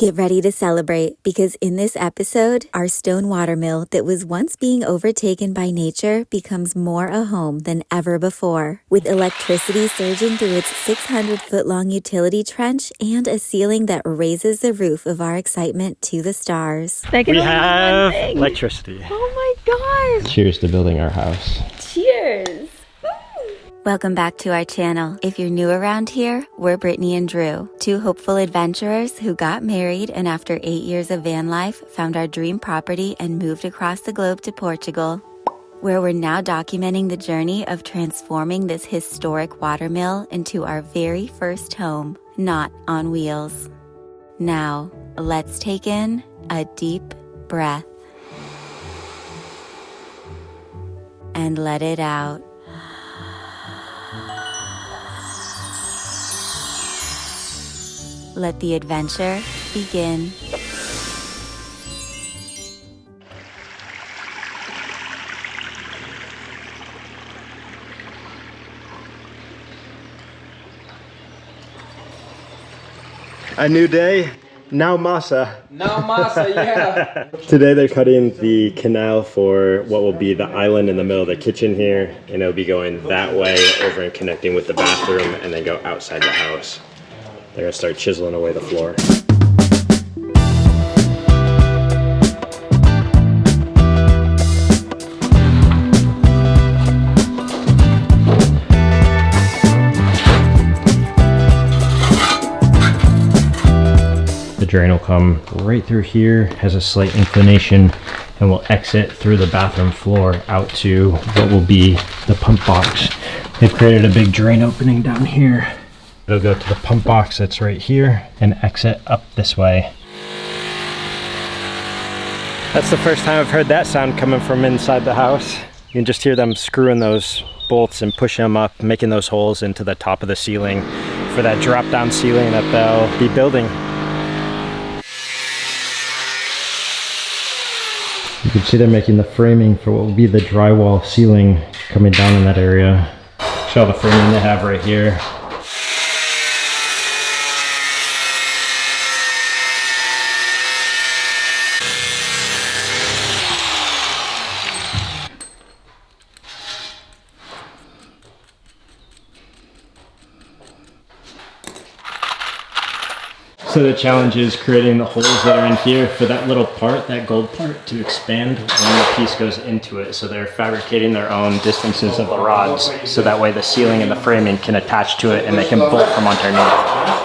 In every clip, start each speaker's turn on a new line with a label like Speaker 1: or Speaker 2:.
Speaker 1: Get ready to celebrate because in this episode, our stone watermill that was once being overtaken by nature becomes more a home than ever before. With electricity surging through its 600-foot-long utility trench and a ceiling that raises the roof of our excitement to the stars.
Speaker 2: We have electricity.
Speaker 1: Oh my gosh!
Speaker 2: Cheers to building our house.
Speaker 1: Cheers! Welcome back to our channel. If you're new around here, we're Brittany and Drew, two hopeful adventurers who got married and after 8 years of van life, found our dream property and moved across the globe to Portugal, where we're now documenting the journey of transforming this historic watermill into our very first home, not on wheels. Now, let's take in a deep breath and let it out. Let the adventure begin.
Speaker 2: A new day, now masa.
Speaker 3: Now masa, yeah.
Speaker 2: Today they're cutting the canal for what will be the island in the middle of the kitchen here, and it'll be going that way over and connecting with the bathroom and then go outside the house. They're gonna start chiseling away the floor. The drain will come right through here, has a slight inclination, and will exit through the bathroom floor out to what will be the pump box. They've created a big drain opening down here. It'll go to the pump box that's right here and exit up this way. That's the first time I've heard that sound coming from inside the house. You can just hear them screwing those bolts and pushing them up, making those holes into the top of the ceiling for that drop down ceiling that they'll be building. You can see they're making the framing for what will be the drywall ceiling coming down in that area. Show the framing they have right here. So the challenge is creating the holes that are in here for that little part, that gold part, to expand when the piece goes into it. So they're fabricating their own distances of the rods, so that way the ceiling and the framing can attach to it and they can bolt from underneath.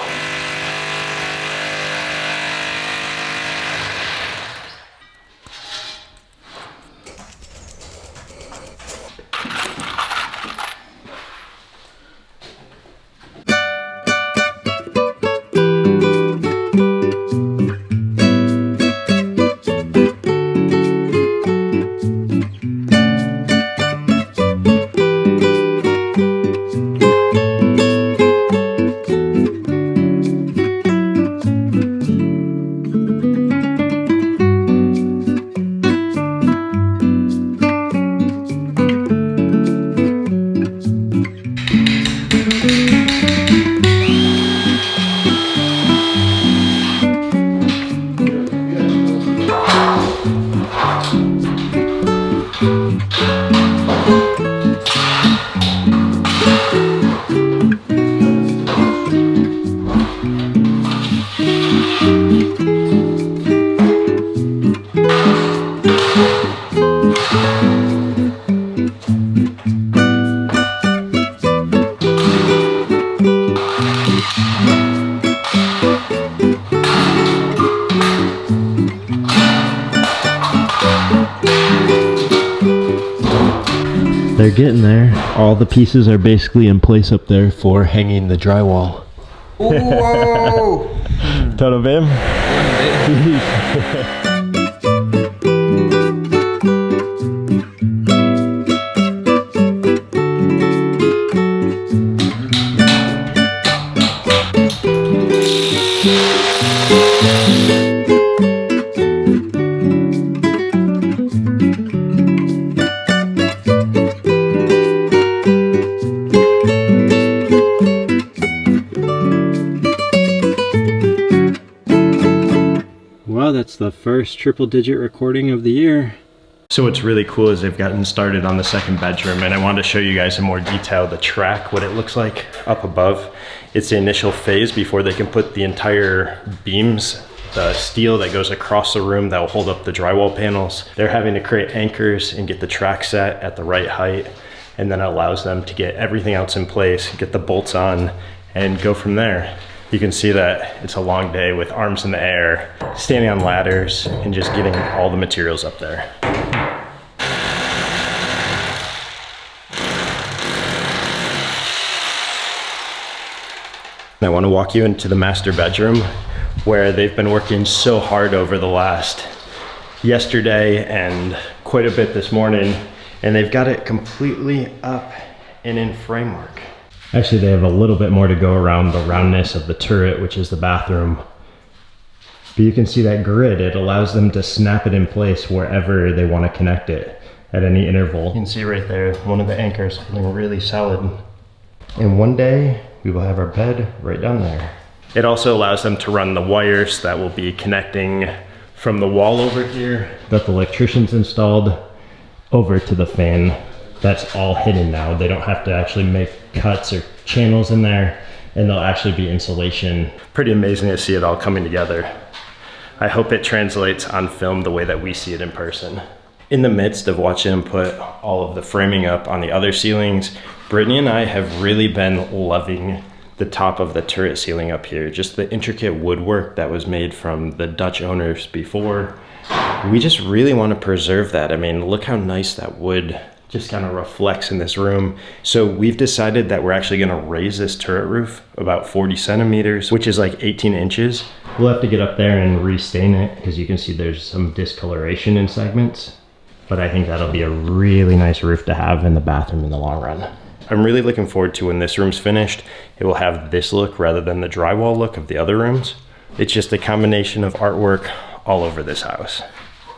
Speaker 2: They're getting there. All the pieces are basically in place up there for hanging the drywall.
Speaker 3: Whoa!
Speaker 2: Todo bem? Well, that's the first triple-digit recording of the year. So what's really cool is they've gotten started on the second bedroom, and I wanted to show you guys in more detail the track, what it looks like up above. It's the initial phase before they can put the entire beams, the steel that goes across the room that will hold up the drywall panels. They're having to create anchors and get the track set at the right height, and then it allows them to get everything else in place, get the bolts on, and go from there. You can see that it's a long day with arms in the air, standing on ladders, and just getting all the materials up there. I want to walk you into the master bedroom where they've been working so hard over the last yesterday and quite a bit this morning, and they've got it completely up and in framework. Actually, they have a little bit more to go around the roundness of the turret, which is the bathroom. But you can see that grid, it allows them to snap it in place wherever they want to connect it at any interval. You can see right there, one of the anchors holding really solid. And one day, we will have our bed right down there. It also allows them to run the wires that will be connecting from the wall over here that the electrician's installed over to the fan. That's all hidden now. They don't have to actually make cuts or channels in there, and they'll actually be insulation. Pretty amazing to see it all coming together. I hope it translates on film the way that we see it in person. In the midst of watching them put all of the framing up on the other ceilings, Brittany and I have really been loving the top of the turret ceiling up here. Just the intricate woodwork that was made from the Dutch owners before. We just really want to preserve that. I mean, look how nice that wood just kind of reflects in this room. So we've decided that we're actually gonna raise this turret roof about 40 centimeters, which is like 18 inches. We'll have to get up there and restain it because you can see there's some discoloration in segments. But I think that'll be a really nice roof to have in the bathroom in the long run. I'm really looking forward to when this room's finished. It will have this look rather than the drywall look of the other rooms. It's just a combination of artwork all over this house.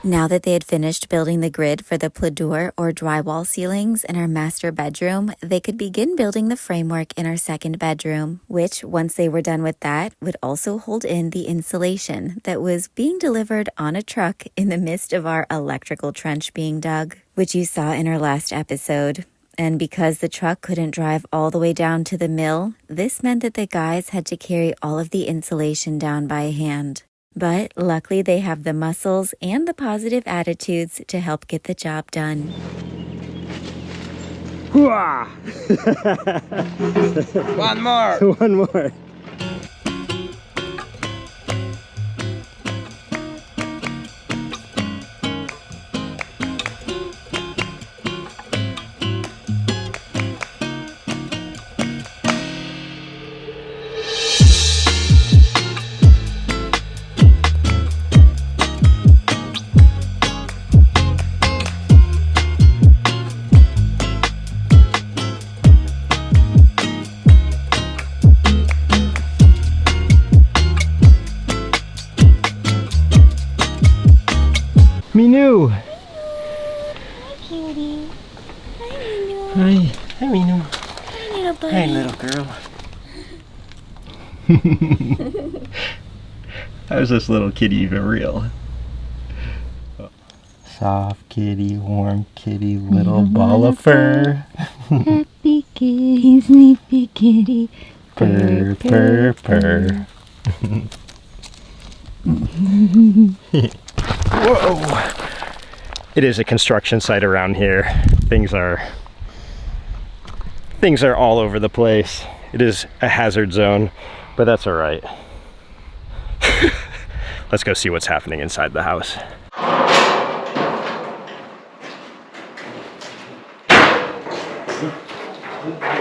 Speaker 1: Now that they had finished building the grid for the pladur or drywall ceilings in our master bedroom, they could begin building the framework in our second bedroom, which, once they were done with that, would also hold in the insulation that was being delivered on a truck in the midst of our electrical trench being dug, which you saw in our last episode. And because the truck couldn't drive all the way down to the mill, this meant that the guys had to carry all of the insulation down by hand. But luckily they have the muscles and the positive attitudes to help get the job done.
Speaker 3: One more.
Speaker 2: One more. Minu!
Speaker 1: Hi, cutie. Hi, Minu.
Speaker 2: Hi. Hi, Minu.
Speaker 1: Hi, little buddy.
Speaker 2: Hi, little girl. How's this little kitty even real? Soft kitty, warm kitty, little ball of fur.
Speaker 1: Happy kitty, sleepy kitty.
Speaker 2: Purr, purr, purr. Whoa! It is a construction site around here. Things are all over the place. It is a hazard zone, but that's all right. Let's go see what's happening inside the house.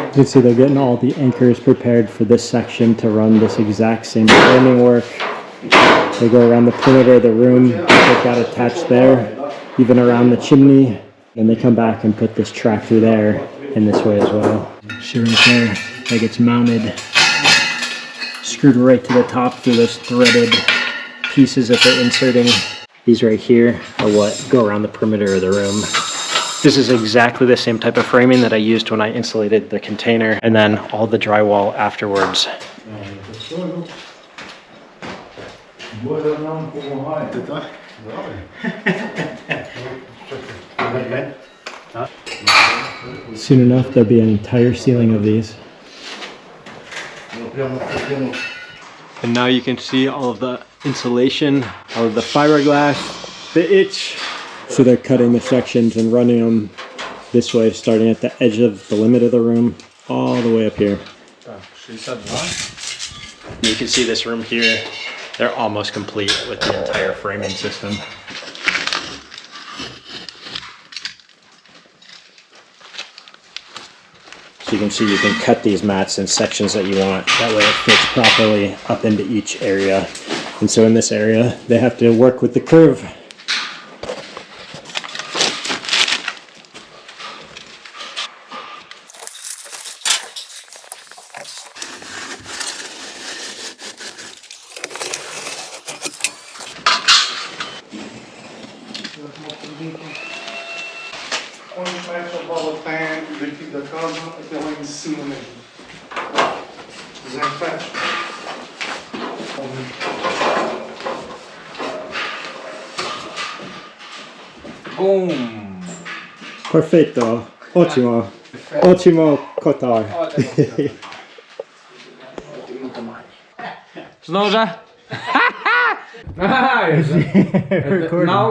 Speaker 2: You can see they're getting all the anchors prepared for this section to run this exact same framing work. They go around the perimeter of the room, they've got attached there, even around the chimney, and they come back and put this track through there in this way as well. See right there, that gets mounted, screwed right to the top through those threaded pieces that they're inserting. These right here are what go around the perimeter of the room. This is exactly the same type of framing that I used when I insulated the container, and then all the drywall afterwards. Soon enough, there'll be an entire ceiling of these. And now you can see all of the insulation, all of the fiberglass, the itch. So they're cutting the sections and running them this way, starting at the edge of the limit of the room, all the way up here. You can see this room here. They're almost complete with the entire framing system. So you can see you can cut these mats in sections that you want. That way it fits properly up into each area. And so in this area, they have to work with the curve.
Speaker 4: Daqui da casa até lá em cima mesmo. Zero pés.
Speaker 3: Boom!
Speaker 2: Perfetto. Ottimo. Ottimo kotar.
Speaker 3: Snooze? Now?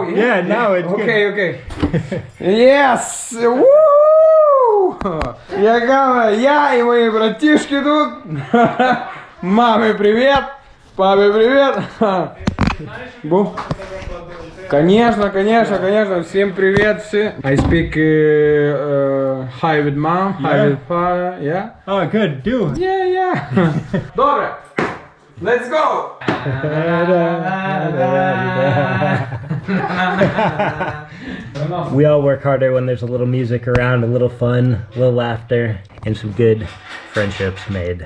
Speaker 2: Yeah, now it's
Speaker 3: Okay. Yes! Woo! Я говорю, я и мои братишки тут. Маме привет, папе привет. Бу. Конечно. Всем привет. I speak hi with mom, hi with father. Yeah.
Speaker 2: Oh, good. Do.
Speaker 3: Yeah. Добре. Let's go.
Speaker 2: We all work harder when there's a little music around, a little fun, a little laughter, and some good friendships made.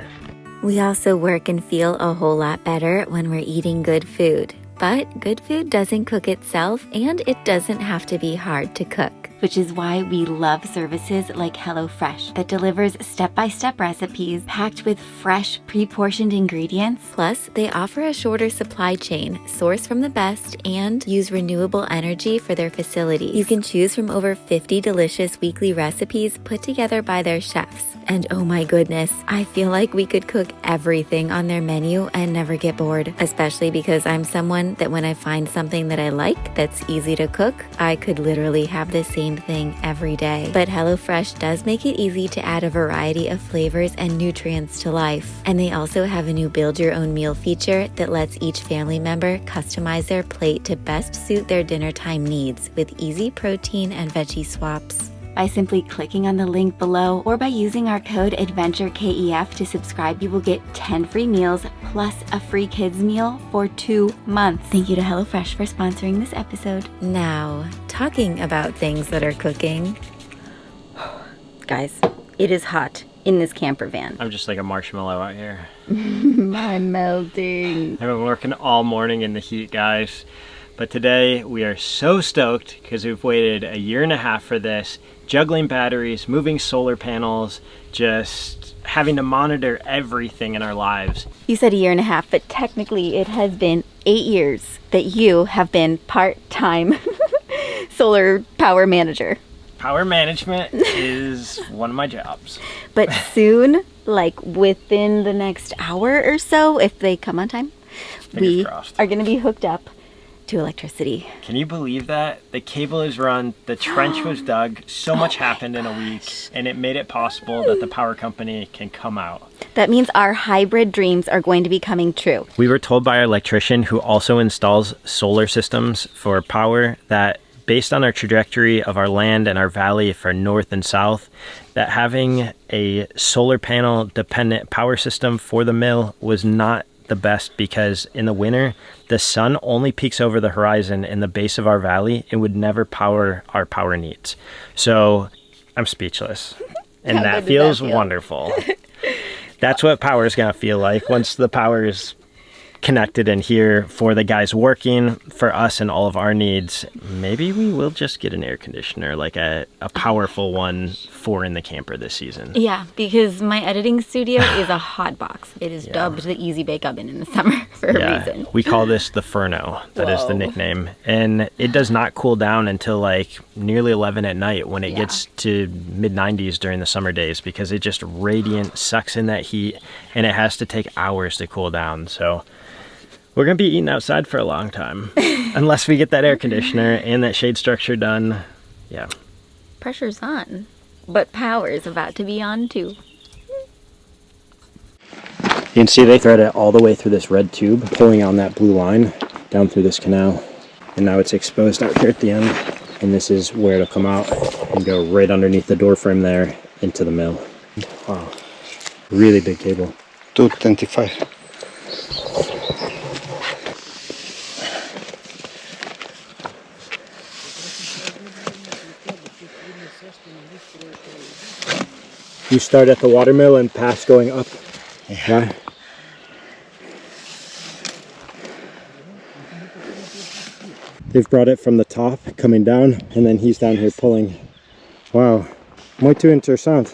Speaker 1: We also work and feel a whole lot better when we're eating good food. But good food doesn't cook itself, and it doesn't have to be hard to cook, which is why we love services like HelloFresh that delivers step-by-step recipes packed with fresh, pre-portioned ingredients. Plus, they offer a shorter supply chain, source from the best, and use renewable energy for their facilities. You can choose from over 50 delicious weekly recipes put together by their chefs. And oh my goodness, I feel like we could cook everything on their menu and never get bored, especially because I'm someone that when I find something that I like that's easy to cook, I could literally have the same thing every day. But HelloFresh does make it easy to add a variety of flavors and nutrients to life. And they also have a new build your own meal feature that lets each family member customize their plate to best suit their dinner time needs with easy protein and veggie swaps. By simply clicking on the link below or by using our code ADVENTUREKEF to subscribe, you will get 10 free meals plus a free kids meal for 2 months. Thank you to HelloFresh for sponsoring this episode. Now, talking about things that are cooking. Guys, it is hot in this camper van.
Speaker 2: I'm just like a marshmallow out here.
Speaker 1: I'm melting.
Speaker 2: I've been working all morning in the heat, guys. But today we are so stoked because we've waited 1.5 years for this, juggling batteries, moving solar panels, just having to monitor everything in our lives.
Speaker 1: You said 1.5 years, but technically it has been 8 years that you have been part-time solar power manager.
Speaker 2: Power management is one of my jobs.
Speaker 1: But soon, like within the next hour or so, if they come on time, we are going to be hooked up to electricity.
Speaker 2: Can you believe that? The cable is run, the trench was dug, so much happened in a week, and it made it possible that the power company can come out.
Speaker 1: That means our hybrid dreams are going to be coming true.
Speaker 2: We were told by our electrician, who also installs solar systems for power, that based on our trajectory of our land and our valley for north and south, that having a solar panel dependent power system for the mill was not the best, because in the winter the sun only peaks over the horizon in the base of our valley. It would never power our power needs. So I'm speechless, and that feels wonderful. That's what power is gonna feel like once the power is connected in here for the guys working, for us and all of our needs. Maybe we will just get an air conditioner, like a powerful one for in the camper this season.
Speaker 1: Yeah, because my editing studio is a hot box. It is dubbed the Easy Bake Oven in the summer for a reason.
Speaker 2: We call this the Furno. That is the nickname. And it does not cool down until like nearly 11 at night when it gets to mid-90s during the summer days, because it just radiant sucks in that heat, and it has to take hours to cool down. So we're going to be eating outside for a long time unless we get that air conditioner and that shade structure done. Yeah.
Speaker 1: Pressure's on, but power is about to be on too.
Speaker 2: You can see they thread it all the way through this red tube, pulling on that blue line down through this canal. And now it's exposed out here at the end. And this is where it'll come out and go right underneath the door frame there into the mill. Wow. Really big cable.
Speaker 5: 225.
Speaker 2: You start at the watermill and pass going up. Yeah. They've brought it from the top coming down, and then he's down here pulling. Wow, muito interessante.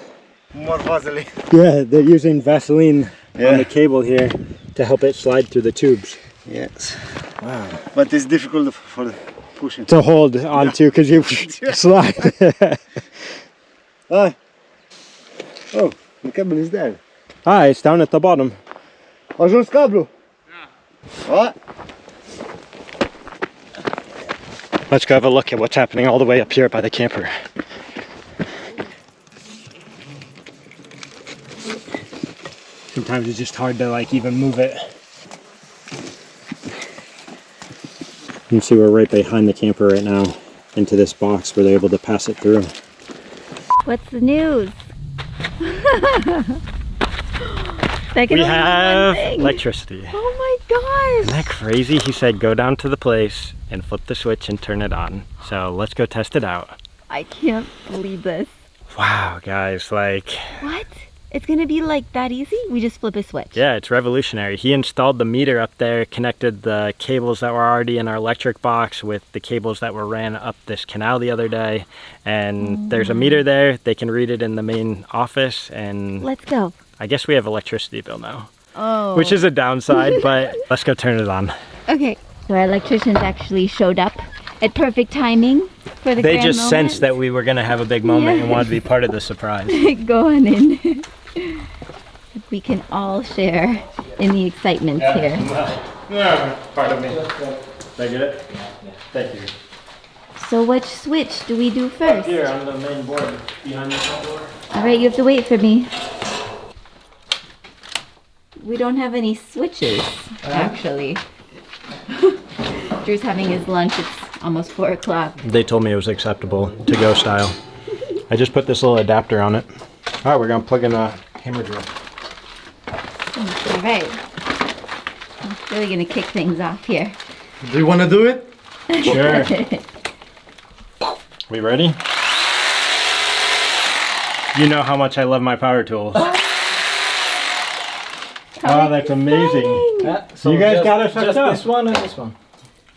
Speaker 5: More Vaseline.
Speaker 2: Yeah, they're using Vaseline on the cable here to help it slide through the tubes.
Speaker 5: Yes.
Speaker 2: Wow.
Speaker 5: But it's difficult for pushing.
Speaker 2: To hold onto because you slide.
Speaker 5: Ah. Oh, the cable is there.
Speaker 2: Ah, it's down at the bottom.
Speaker 5: Ajuns cablo. Yeah.
Speaker 2: Let's go have a look at what's happening all the way up here by the camper. Sometimes it's just hard to like even move it. You can see we're right behind the camper right now into this box where they're able to pass it through.
Speaker 1: What's the news?
Speaker 2: We have electricity.
Speaker 1: Oh my gosh!
Speaker 2: Isn't that crazy? He said go down to the place and flip the switch and turn it on. So let's go test it out.
Speaker 1: I can't believe this.
Speaker 2: Wow, guys, like...
Speaker 1: What? It's gonna be like that easy? We just flip a switch.
Speaker 2: Yeah, it's revolutionary. He installed the meter up there, connected the cables that were already in our electric box with the cables that were ran up this canal the other day. And there's a meter there. They can read it in the main office, and
Speaker 1: Let's go.
Speaker 2: I guess we have electricity bill now.
Speaker 1: Oh.
Speaker 2: Which is a downside, but let's go turn it on.
Speaker 1: Okay. So our electricians actually showed up at perfect timing for the
Speaker 2: They
Speaker 1: grand
Speaker 2: just
Speaker 1: moment.
Speaker 2: sensed that we were gonna have a big moment and wanted to be part of the surprise.
Speaker 1: Go on in. We can all share in the excitement here.
Speaker 2: Pardon me. Did I get it? Thank you.
Speaker 1: So which switch do we do first?
Speaker 2: Here on the main board, behind the front door.
Speaker 1: All right, you have to wait for me. We don't have any switches, actually. Drew's having his lunch. It's almost 4 o'clock.
Speaker 2: They told me it was acceptable to go style. I just put this little adapter on it. All right, we're gonna plug in a hammer drill.
Speaker 1: All right. I'm really gonna kick things off here.
Speaker 5: Do you want to do it?
Speaker 2: Sure. We ready? You know how much I love my power tools. Wow, that's amazing.
Speaker 3: Yeah,
Speaker 2: So you guys got us hooked
Speaker 3: just
Speaker 2: up.
Speaker 3: this one and this one.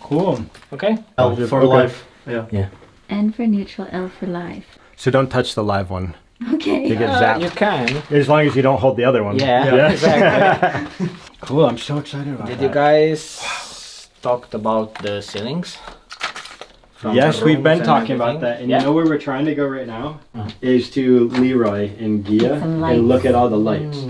Speaker 2: Cool.
Speaker 3: Okay?
Speaker 5: For life. Yeah.
Speaker 1: N for neutral, L for live.
Speaker 2: So don't touch the live one.
Speaker 1: Okay.
Speaker 2: You get zapped.
Speaker 3: You can.
Speaker 2: As long as you don't hold the other one.
Speaker 3: Yeah, exactly.
Speaker 2: Cool, I'm so excited about
Speaker 3: Did
Speaker 2: that.
Speaker 3: you guys talked about the ceilings? From
Speaker 2: Yes,
Speaker 3: the
Speaker 2: we've
Speaker 3: rooms
Speaker 2: been
Speaker 3: and
Speaker 2: talking about
Speaker 3: everything?
Speaker 2: that. And
Speaker 3: Yeah.
Speaker 2: you know where we're trying to go right now? Is to Leroy in Gia
Speaker 1: some lights.
Speaker 2: and look at all the lights.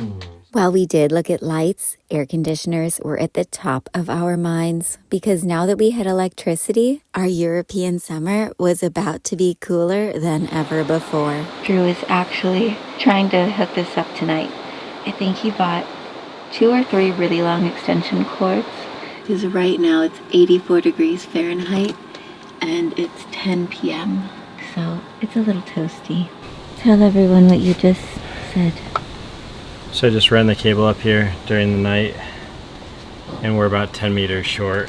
Speaker 1: While we did look at lights, air conditioners were at the top of our minds because now that we had electricity, our European summer was about to be cooler than ever before. Drew is actually trying to hook this up tonight. I think he bought 2 or 3 really long extension cords. Because right now it's 84 degrees Fahrenheit and it's 10 p.m. So it's a little toasty. Tell everyone what you just said.
Speaker 2: So I just ran the cable up here during the night, and we're about 10 meters short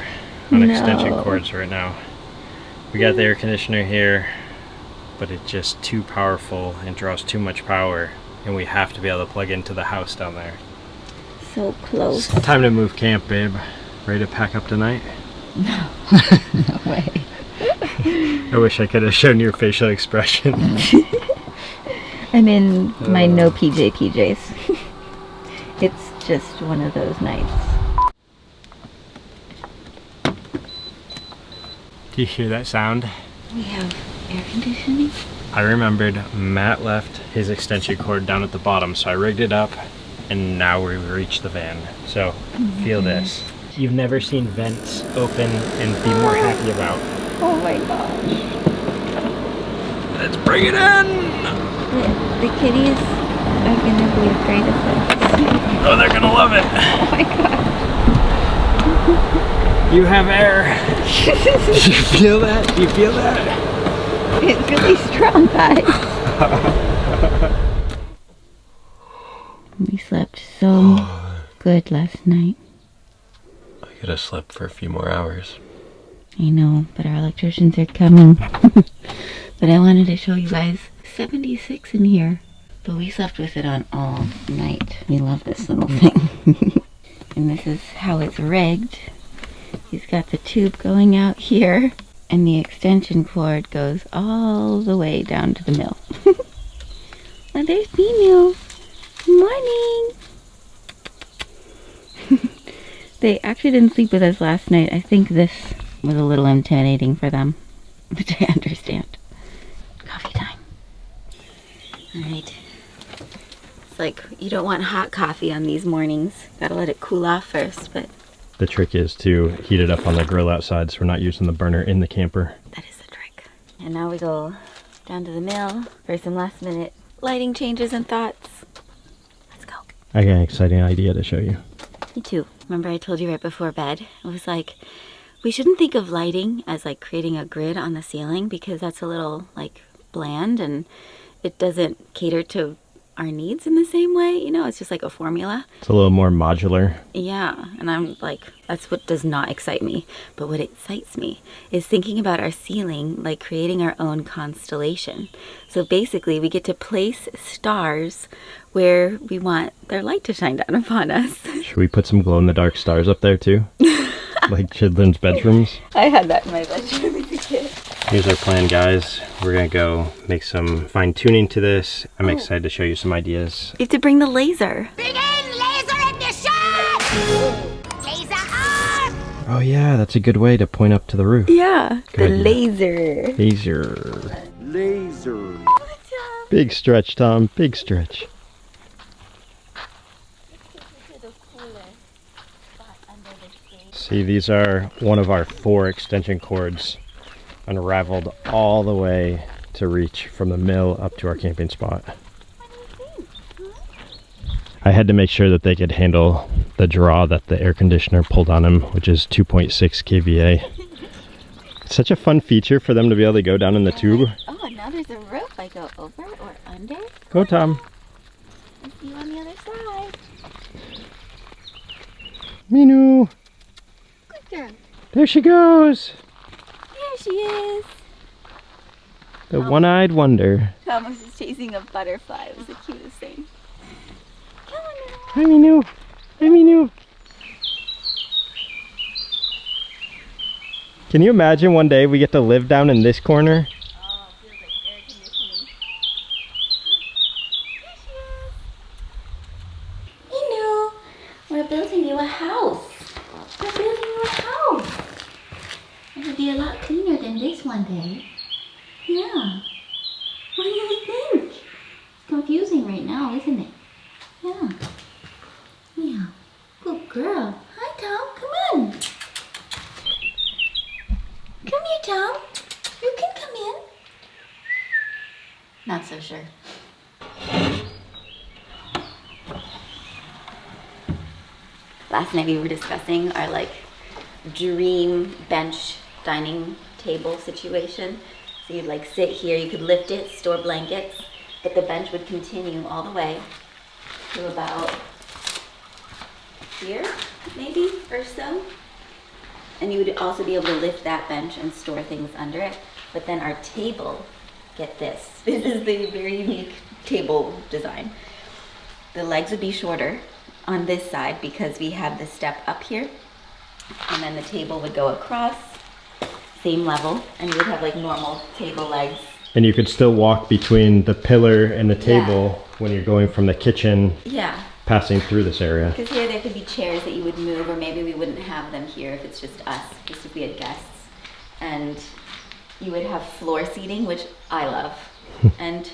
Speaker 2: on extension cords right now. We got the air conditioner here, but it's just too powerful and draws too much power, and we have to be able to plug into the house down there.
Speaker 1: So close.
Speaker 2: Time to move camp, babe. Ready to pack up tonight?
Speaker 1: No. No way.
Speaker 2: I wish I could have shown your facial expression.
Speaker 1: I'm in my no PJs. It's just one of those nights.
Speaker 2: Do you hear that sound?
Speaker 1: We have air conditioning.
Speaker 2: I remembered Matt left his extension cord down at the bottom, so I rigged it up, and now we've reached the van. So, feel this. You've never seen vents open and be more happy about.
Speaker 1: Oh my gosh.
Speaker 2: Let's bring it in!
Speaker 1: The kitties are gonna be afraid of this.
Speaker 2: Oh, they're gonna love it.
Speaker 1: Oh my god.
Speaker 2: You have air. Do you feel that? Do you feel that?
Speaker 1: It's really strong, guys. We slept so good last night.
Speaker 2: I could have slept for a few more hours.
Speaker 1: I know, but our electricians are coming. But I wanted to show you guys 76 in here. But we slept with it on all night. We love this little thing. And this is how it's rigged. He's got the tube going out here, and the extension cord goes all the way down to the mill. Oh, there's Binu. Morning. They actually didn't sleep with us last night. I think this was a little intimidating for them, which I understand. Coffee time. Alright. It's like you don't want hot coffee on these mornings. Gotta let it cool off first, but
Speaker 2: The trick is to heat it up on the grill outside so we're not using the burner in the camper.
Speaker 1: that is the trick. And now we go down to the mill for some last minute lighting changes and thoughts. Let's go.
Speaker 2: I got an exciting idea to show you.
Speaker 1: Me too. Remember I told you right before bed? It was like, we shouldn't think of lighting as like creating a grid on the ceiling because that's a little like bland and it doesn't cater to our needs in the same way. You know, it's just like a formula.
Speaker 2: It's a little more modular.
Speaker 1: Yeah, and I'm like, that's what does not excite me. But what excites me is thinking about our ceiling, like creating our own constellation. So basically, we get to place stars where we want their light to shine down upon us.
Speaker 2: Should we put some glow-in-the-dark stars up there too? Like children's bedrooms?
Speaker 1: I had that in my bedroom as a kid.
Speaker 2: Here's our plan, guys. We're gonna go make some fine-tuning to this. I'm excited to show you some ideas.
Speaker 1: You have to bring the laser.
Speaker 6: Begin laser ignition! Laser on!
Speaker 2: Oh yeah, that's a good way to point up to the roof.
Speaker 1: Yeah,
Speaker 2: Good
Speaker 1: the
Speaker 2: idea.
Speaker 1: laser.
Speaker 5: Laser.
Speaker 2: Big stretch, Tom. Big stretch. See, these are one of our 4 extension cords unraveled all the way to reach from the mill up to our camping spot. I had to make sure that they could handle the draw that the air conditioner pulled on them, which is 2.6 kVA. It's such a fun feature for them to be able to go down in the tube.
Speaker 1: Oh, and now there's a roof. I go over or under.
Speaker 2: Go, Tom.
Speaker 1: I see you on the other side.
Speaker 2: Minu.
Speaker 1: Good girl.
Speaker 2: There she goes.
Speaker 1: There she is.
Speaker 2: The one-eyed wonder.
Speaker 1: Thomas is chasing a butterfly. It was the cutest thing. Come on now.
Speaker 2: Hi, Minu. Hi, Minu. Can you imagine one day we get to live down in this corner?
Speaker 1: Oh, it feels like air conditioning. There she is. Minu, we're building you a house. We're building you a house. It'll be a lot cleaner than this one day. Yeah. What do you think? It's confusing right now, isn't it? Yeah. Yeah. Good girl. Hi, Tom. Come on. Come here, Tom. You can come in. Not so sure. Last night we were discussing our like dream bench dining table situation. So you'd like sit here, you could lift it, store blankets, but the bench would continue all the way to about here, maybe, or so. And you would also be able to lift that bench and store things under it. But then our table, get this. This is the very unique table design. The legs would be shorter on this side because we have the step up here. and then the table would go across, same level, and you would have like normal table legs.
Speaker 2: And you could still walk between the pillar and the table when you're going from the kitchen, passing through this area.
Speaker 1: Because here there could be chairs that you would move, or maybe we wouldn't have them here if it's just us, just if we had guests. And you would have floor seating, which I love, and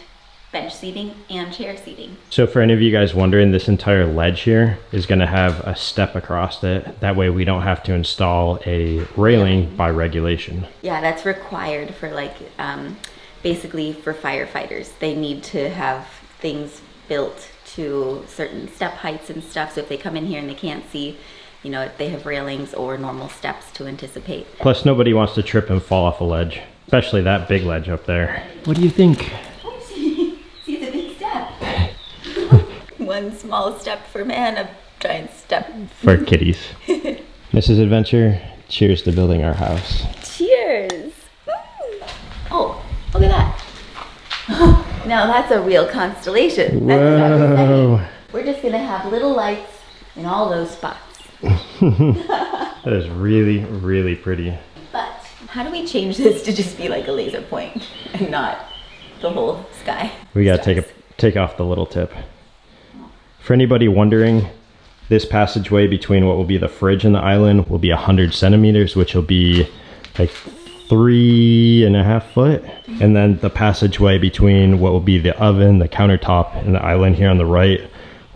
Speaker 1: bench seating and chair seating.
Speaker 2: So for any of you guys wondering, this entire ledge here is going to have a step across it. That way we don't have to install a railing by regulation.
Speaker 1: Yeah, that's required for like, basically for firefighters. They need to have things built to certain step heights and stuff. So if they come in here and they can't see, you know, they have railings or normal steps to anticipate.
Speaker 2: Plus nobody wants to trip and fall off a ledge, especially that big ledge up there. What do you think?
Speaker 1: See, it's a big step. One small step for man, a giant step
Speaker 2: for kitties. Mrs. Adventure, cheers to building our house.
Speaker 1: Cheers. Oh, look at that. Now that's a real constellation. That's what I was saying. We're just gonna have little lights in all those spots.
Speaker 2: That is really, really pretty.
Speaker 1: But how do we change this to just be like a laser point and not the whole sky?
Speaker 2: We gotta take off the little tip. For anybody wondering, this passageway between what will be the fridge and the island will be 100 centimeters, which will be like 3.5 foot. And then the passageway between what will be the oven, the countertop, and the island here on the right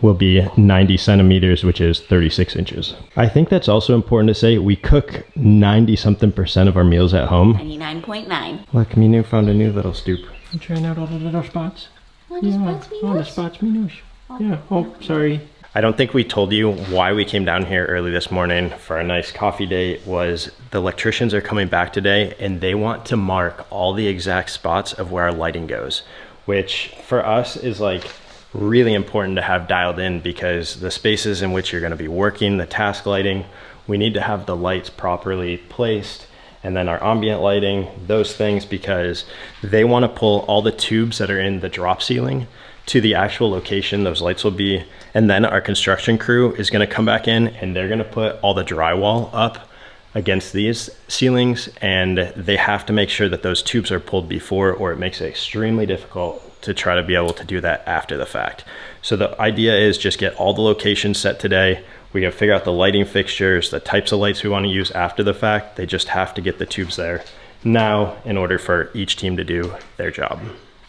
Speaker 2: will be 90 centimeters, which is 36 inches. I think that's also important to say, we cook 90-something% of our meals at home.
Speaker 1: 99.9.
Speaker 2: Look, Minu found a new little stoop. I'm trying out all the little spots.
Speaker 1: All the
Speaker 2: spots, Minush. Yeah, oh, sorry. I don't think we told you why we came down here early this morning for a nice coffee date. Was the electricians are coming back today and they want to mark all the exact spots of where our lighting goes, which for us is like really important to have dialed in, because the spaces in which you're going to be working, the task lighting, we need to have the lights properly placed, and then our ambient lighting, those things, because they want to pull all the tubes that are in the drop ceiling to the actual location those lights will be. And then our construction crew is going to come back in and they're going to put all the drywall up against these ceilings, and they have to make sure that those tubes are pulled before, or it makes it extremely difficult to try to be able to do that after the fact. So the idea is just get all the locations set today. We gotta figure out the lighting fixtures, the types of lights we want to use after the fact. They just have to get the tubes there now in order for each team to do their job.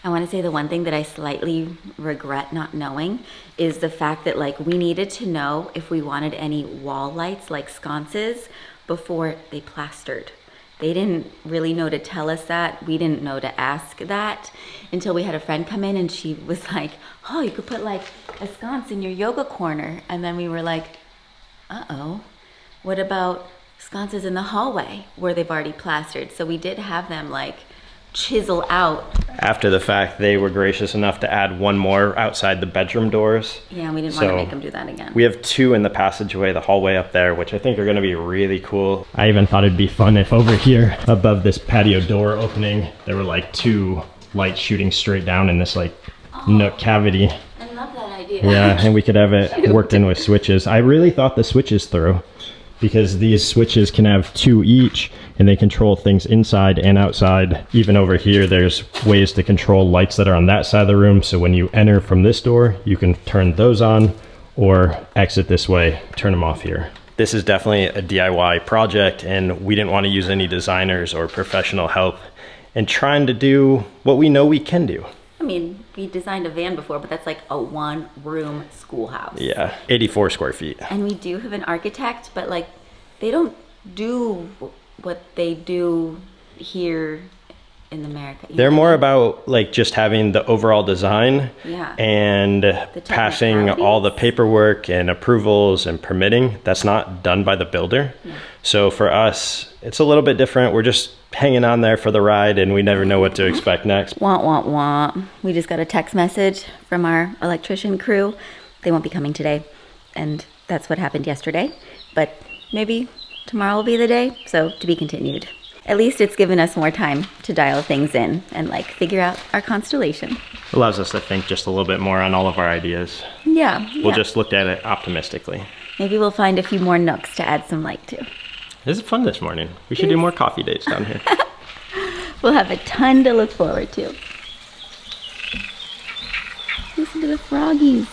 Speaker 1: I want to say the one thing that I slightly regret not knowing is the fact that like we needed to know if we wanted any wall lights like sconces before they plastered. They didn't really know to tell us that. We didn't know to ask that until we had a friend come in and she was like, oh, you could put like a sconce in your yoga corner. And then we were like, uh-oh, what about sconces in the hallway where they've already plastered? So we did have them like chisel out.
Speaker 2: After the fact, they were gracious enough to add one more outside the bedroom doors.
Speaker 1: Yeah, we didn't want to make them do that again.
Speaker 2: We have two in the passageway, the hallway up there, which I think are going to be really cool. I even thought it'd be fun if over here above this patio door opening, there were like two lights shooting straight down in this like nook cavity.
Speaker 1: I love that idea.
Speaker 2: Yeah, and we could have it worked in with switches. I really thought the switches through, because these switches can have two each and they control things inside and outside. Even over here, there's ways to control lights that are on that side of the room. So when you enter from this door, you can turn those on or exit this way, turn them off here. This is definitely a DIY project, and we didn't want to use any designers or professional help in trying to do what we know we can do.
Speaker 1: I mean, we designed a van before, but that's like a one-room schoolhouse.
Speaker 2: Yeah, 84 square feet.
Speaker 1: And we do have an architect, but like, they don't do what they do here in America.
Speaker 2: They're more about like just having the overall design and passing all the paperwork and approvals and permitting. That's not done by the builder. So for us, it's a little bit different. We're just hanging on there for the ride, and we never know what to expect next.
Speaker 1: Wah, wah, wah. We just got a text message from our electrician crew. They won't be coming today, and that's what happened yesterday. But maybe tomorrow will be the day, so to be continued. At least it's given us more time to dial things in and like figure out our constellation.
Speaker 2: Allows us to think just a little bit more on all of our ideas.
Speaker 1: Yeah.
Speaker 2: We'll just look at it optimistically.
Speaker 1: Maybe we'll find a few more nooks to add some light to.
Speaker 2: This is fun this morning. We should do more coffee dates down here.
Speaker 1: We'll have a ton to look forward to. Listen to the froggies.